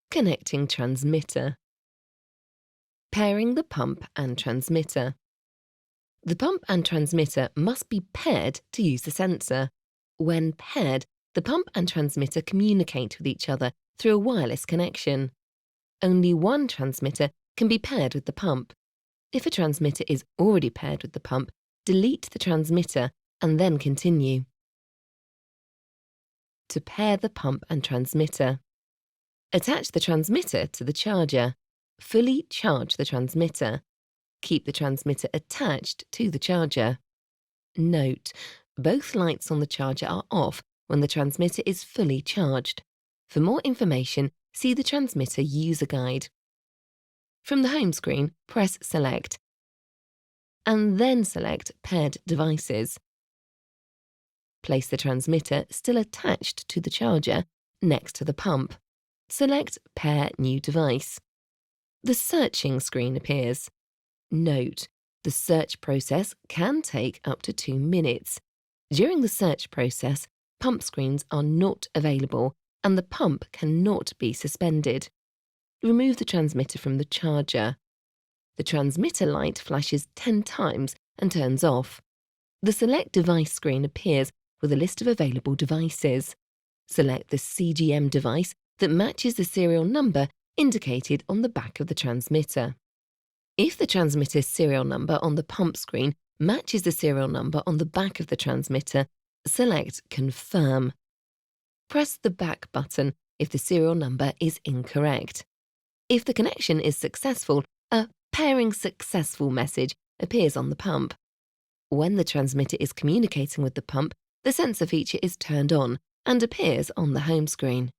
Connecting transmitter. Pairing the pump and transmitter. The pump and transmitter must be paired to use the sensor. When paired, the pump and transmitter communicate with each other through a wireless connection. Only one transmitter can be paired with the pump. If a transmitter is already paired with the pump, delete the transmitter and then continue. To pair the pump and transmitter. Attach the transmitter to the charger. Fully charge the transmitter. Keep the transmitter attached to the charger. Note: both lights on the charger are off when the transmitter is fully charged. For more information, see the transmitter user guide. From the home screen, press Select, and then select Paired Devices. Place the transmitter, still attached to the charger, next to the pump. Select Pair New Device. The searching screen appears. Note: the search process can take up to 2 minutes. During the search process, pump screens are not available and the pump cannot be suspended. Remove the transmitter from the charger. The transmitter light flashes 10 times and turns off. The Select Device screen appears with a list of available devices. Select the CGM device that matches the serial number indicated on the back of the transmitter. If the transmitter's serial number on the pump screen matches the serial number on the back of the transmitter, select Confirm. Press the Back button if the serial number is incorrect. If the connection is successful, a Pairing Successful message appears on the pump. When the transmitter is communicating with the pump, the sensor feature is turned on and appears on the home screen.